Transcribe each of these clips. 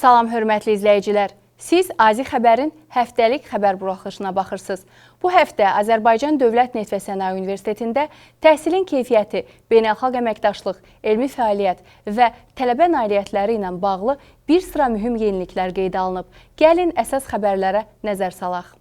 Salam hörmətli izləyicilər. Siz Azi Xəbərin həftəlik xəbər buraxılışına baxırsınız. Bu həftə Azərbaycan Dövlət Neft və Sənaye Universitetində təhsilin keyfiyyəti, beynəlxalq əməkdaşlıq, elmi fəaliyyət və tələbə nailiyyətləri ilə bağlı bir sıra mühüm yeniliklər qeydə alınıb. Gəlin əsas xəbərlərə nəzər salaq.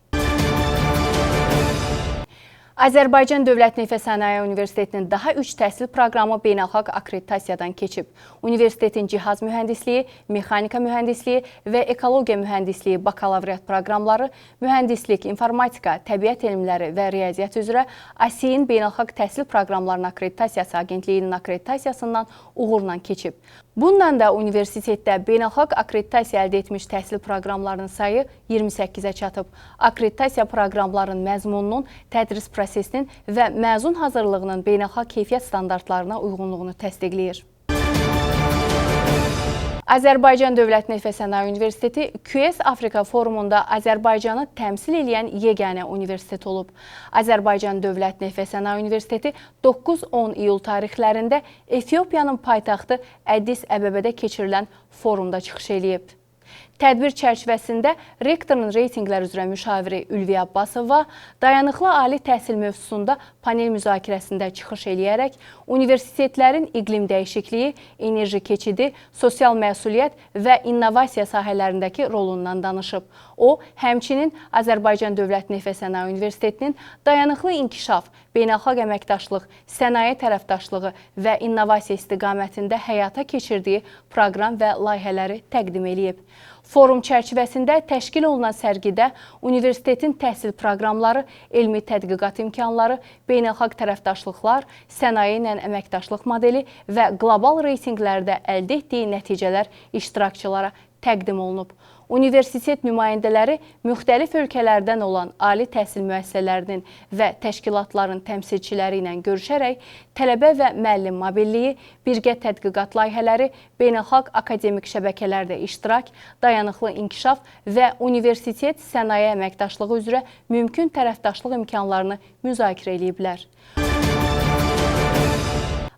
Azərbaycan Dövlət Neft və Sənaye Universitetinin daha 3 təhsil proqramı beynəlxalq akkreditasiyadan keçib. Universitetin cihaz mühəndisliyi, mexanika mühəndisliyi və ekologiya mühəndisliyi bakalavriat proqramları, mühəndislik, informatika, təbiət elmləri və riyaziyyat üzrə ASİ-in beynəlxalq təhsil proqramlarının akkreditasiyası agentliyinin akkreditasiyasından uğurla keçib. Bundan da universitetdə beynəlxalq akkreditasiya əldə etmiş təhsil proqramlarının sayı 28-ə çatıb. Akkreditasiya proqramlarının məzmununun, tədris prosesinin və məzun hazırlığının beynəlxalq keyfiyyət standartlarına uyğunluğunu təsdiqləyir. Azərbaycan Dövlət Neft və Sənaye Universiteti QS Afrika forumunda Azərbaycanı təmsil edən yeganə universitet olub. Azərbaycan Dövlət Neft və Sənaye Universiteti 9-10 iyul tarixlərində Efiopiyanın paytaxtı Əddis Əbəbədə keçirilən forumda çıxış eləyib. Tədbir çərçivəsində rektorun reytinqlər üzrə müşaviri Ülviyə Abbasova dayanıqlı ali təhsil mövzusunda panel müzakirəsində çıxış eləyərək universitetlərin iqlim dəyişikliyi, enerji keçidi, sosial məsuliyyət və innovasiya sahələrindəki rolundan danışıb. O, həmçinin Azərbaycan Dövlət Neft və Sənaye Universitetinin dayanıqlı inkişaf, beynəlxalq əməkdaşlıq, sənaye tərəfdaşlığı və innovasiya istiqamətində həyata keçirdiyi proqram və layihələri təqdim eləyib. Forum çərçivəsində təşkil olunan sərgidə universitetin təhsil proqramları, elmi tədqiqat imkanları, beynəlxalq tərəfdaşlıqlar, sənaye ilə əməkdaşlıq modeli və qlobal reytinqlərdə əldə etdiyi nəticələr iştirakçılara təqdim olunub. Universitet nümayəndələri müxtəlif ölkələrdən olan ali təhsil müəssisələrinin və təşkilatların təmsilçiləri ilə görüşərək tələbə və müəllim mobilliyi, birgə tədqiqat layihələri, beynəlxalq akademik şəbəkələrdə iştirak, dayanıqlı inkişaf və universitet sənaye əməkdaşlığı üzrə mümkün tərəfdaşlıq imkanlarını müzakirə ediblər.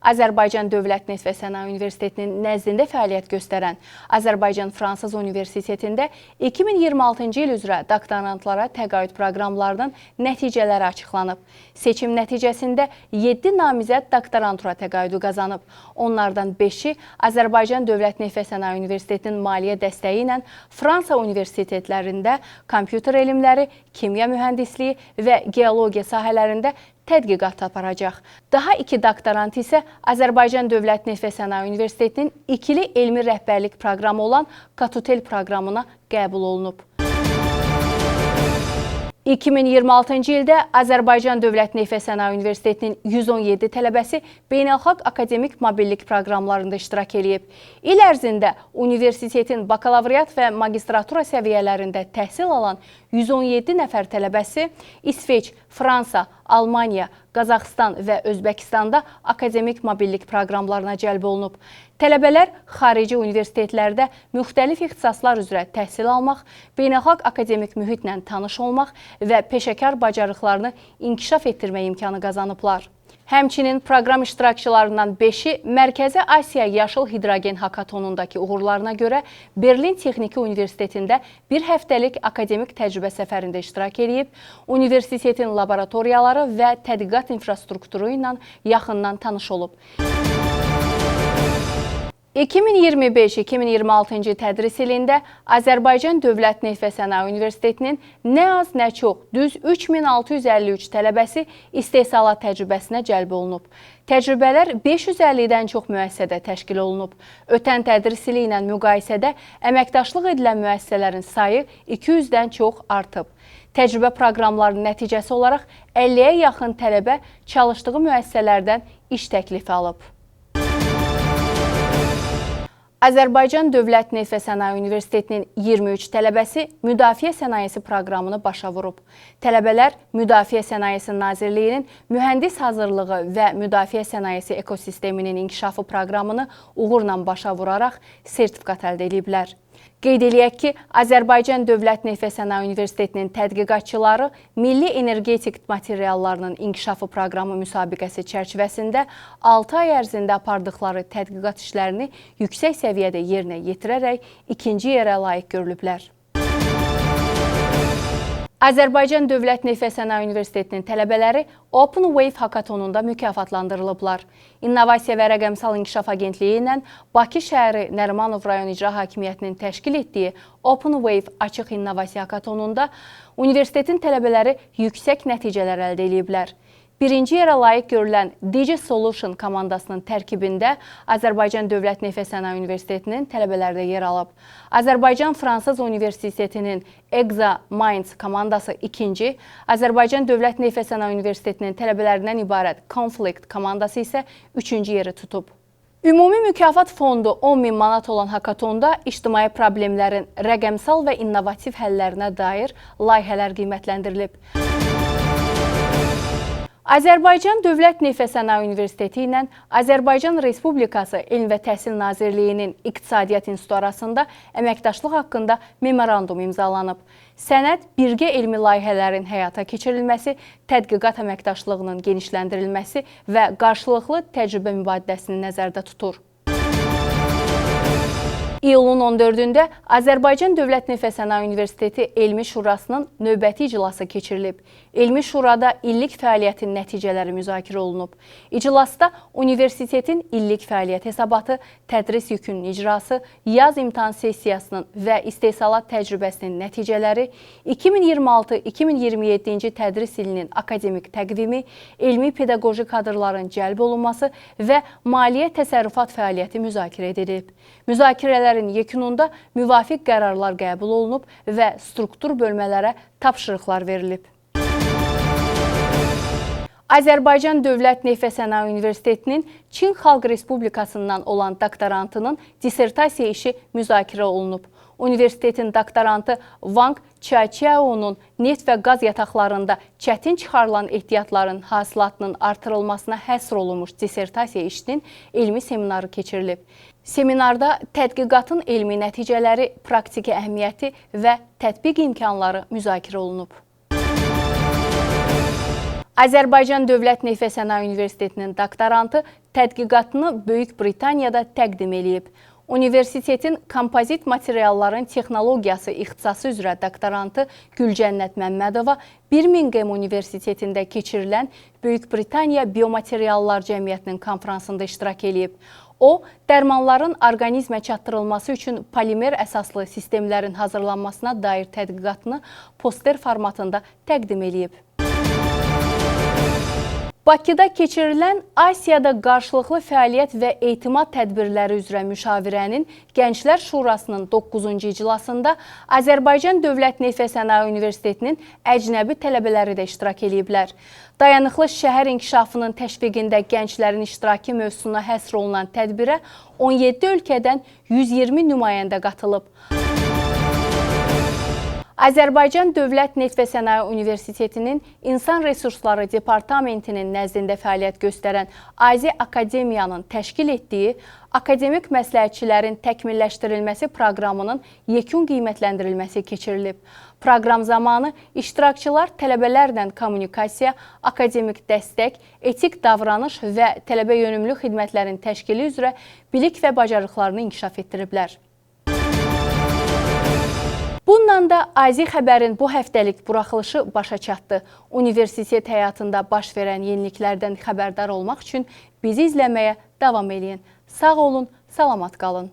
Azərbaycan Dövlət Neft və Sənaye Universitetinin nəzdində fəaliyyət göstərən Azərbaycan Fransız Universitetində 2026-cı il üzrə doktorantlara təqaüd proqramlarının nəticələri açıqlanıb. Seçim nəticəsində 7 namizəd doktorantura təqaüdü qazanıb. Onlardan 5-i Azərbaycan Dövlət Neft və Sənaye Universitetinin maliyyə dəstəyi ilə Fransa universitetlərində kompüter elmləri, kimya mühəndisliyi və geologiya sahələrində tədqiqat aparacaq. Daha 2 doktorant isə Azərbaycan Dövlət Neft və Sənaye Universitetinin ikili elmi rəhbərlik proqramı olan Katutel proqramına qəbul olunub. 2026-cı ildə Azərbaycan Dövlət Neft və Sənaye Universitetinin 117 tələbəsi beynəlxalq akademik mobillik proqramlarında iştirak eləyib. İl ərzində universitetin bakalavriat və magistratura səviyyələrində təhsil alan 117 nəfər tələbəsi İsveç, Fransa, Almaniya, Qazaxıstan və Özbəkistanda akademik mobillik proqramlarına cəlb olunub. Tələbələr xarici universitetlərdə müxtəlif ixtisaslar üzrə təhsil almaq, beynəlxalq akademik mühitlə tanış olmaq və peşəkar bacarıqlarını inkişaf etdirmək imkanı qazanıblar. Həmçinin proqram iştirakçılarından 5-i Mərkəzi Asiya Yaşıl Hidrogen Hakatonundakı uğurlarına görə Berlin Texniki Universitetində bir həftəlik akademik təcrübə səfərində iştirak edib, universitetin laboratoriyaları və tədqiqat infrastrukturu ilə yaxından tanış olub. 2025-2026-cı tədris ilində Azərbaycan Dövlət Neft və Sənaye Universitetinin nə az, nə çox düz 3653 tələbəsi istehsalat təcrübəsinə cəlb olunub. Təcrübələr 550-dən çox müəssisədə təşkil olunub. Ötən tədris ili ilə müqayisədə əməkdaşlıq edilən müəssisələrin sayı 200-dən çox artıb. Təcrübə proqramlarının nəticəsi olaraq 50-yə yaxın tələbə çalışdığı müəssisələrdən iş təklifi alıb. Azərbaycan Dövlət Neft və Sənaye Universitetinin 23 tələbəsi Müdafiə Sənayesi proqramını başa vurub. Tələbələr Müdafiə Sənayesi Nazirliyinin mühəndis hazırlığı və müdafiə sənayesi ekosisteminin inkişafı proqramını uğurla başa vuraraq sertifikat əldə ediblər. Qeyd eləyək ki, Azərbaycan Dövlət Neft və Sənaye Universitetinin tədqiqatçıları Milli Energetik Materiallarının İnkişafı Proqramı müsabiqəsi çərçivəsində 6 ay ərzində apardıqları tədqiqat işlərini yüksək səviyyədə yerinə yetirərək ikinci yerə layiq görülüblər. Azərbaycan Dövlət Neft və Sənaye Universitetinin tələbələri Open Wave hakatonunda mükafatlandırılıblar. İnnovasiya və Rəqəmsal İnkişaf Agentliyi ilə Bakı şəhəri Nərimanov rayon icra hakimiyyətinin təşkil etdiyi Open Wave açıq innovasiya hakatonunda universitetin tələbələri yüksək nəticələr əldə ediblər. Birinci yerə layiq görülən DigiSolution komandasının tərkibində Azərbaycan Dövlət Neft və Sənaye Universitetinin tələbələri də yer alıb. Azərbaycan Fransız Universitetinin Exa Minds komandası ikinci, Azərbaycan Dövlət Neft və Sənaye Universitetinin tələbələrindən ibarət Conflict komandası isə üçüncü yeri tutub. Ümumi mükafat fondu 10.000 manat olan hakatonda ictimai problemlərin rəqəmsal və innovativ həllərinə dair layihələr qiymətləndirilib. Azərbaycan Dövlət Neft və Sənaye Universiteti ilə Azərbaycan Respublikası Elm və Təhsil Nazirliyinin İqtisadiyyat İnstitutu arasında əməkdaşlıq haqqında memorandum imzalanıb. Sənəd birgə elmi layihələrin həyata keçirilməsi, tədqiqat əməkdaşlığının genişləndirilməsi və qarşılıqlı təcrübə mübadiləsini nəzərdə tutur. İyulun 14-də Azərbaycan Dövlət Neft və Sənaye Universiteti Elmi Şurasının növbəti iclası keçirilib. Elmi Şurada illik fəaliyyətin nəticələri müzakirə olunub. İclasda universitetin illik fəaliyyət hesabatı, tədris yükünün icrası, yaz imtahan sessiyasının və istehsalat təcrübəsinin nəticələri, 2026-2027-ci tədris ilinin akademik təqvimi, elmi pedaqoji kadrların cəlb olunması və maliyyə təsərrüfat fəaliyyəti müzakirə edilib. Müzakirələrin yekununda müvafiq qərarlar qəbul olunub və struktur bölmələrə tapşırıqlar verilib. Azərbaycan Dövlət Neft və Sənaye Universitetinin Çin Xalq Respublikasından olan doktorantının dissertasiya işi müzakirə olunub. Universitetin doktorantı Wang Qiaqiao'nun neft və qaz yataqlarında çətin çıxarılan ehtiyatların hasilatının artırılmasına həsr olunmuş dissertasiya işinin elmi seminarı keçirilib. Seminarda tədqiqatın elmi nəticələri, praktiki əhəmiyyəti və tətbiq imkanları müzakirə olunub. Azərbaycan Dövlət Neft və Sənaye Universitetinin doktorantı tədqiqatını Böyük Britaniyada təqdim edib. Universitetin kompozit materialların texnologiyası ixtisası üzrə doktorantı Gülcənnət Məmmədova Birmingham Universitetində keçirilən Böyük Britaniya Biomateriallar Cəmiyyətinin konfransında iştirak edib. O, dərmanların orqanizmə çatdırılması üçün polimer əsaslı sistemlərin hazırlanmasına dair tədqiqatını poster formatında təqdim edib. Bakıda keçirilən Asiyada qarşılıqlı fəaliyyət və etimad tədbirləri üzrə müşavirənin Gənclər Şurasının 9-cu iclasında Azərbaycan Dövlət Neft və Sənaye Universitetinin əcnəbi tələbələri də iştirak ediblər. Dayanıqlı şəhər inkişafının təşviqində gənclərin iştirakı mövzusuna həsr olunan tədbirə 17 ölkədən 120 nümayəndə qatılıb. Azərbaycan Dövlət Neft və Sənaye Universitetinin İnsan Resursları Departamentinin nəzdində fəaliyyət göstərən AZI Akademiyanın təşkil etdiyi akademik məsləhətçilərin təkmilləşdirilməsi proqramının yekun qiymətləndirilməsi keçirilib. Proqram zamanı iştirakçılar tələbələrlə kommunikasiya, akademik dəstək, etik davranış və tələbə yönümlü xidmətlərin təşkili üzrə bilik və bacarıqlarını inkişaf etdiriblər. Bundan da AZI xəbərin bu həftəlik buraxılışı başa çatdı. Universitet həyatında baş verən yeniliklərdən xəbərdar olmaq üçün bizi izləməyə davam edin. Sağ olun, salamat qalın.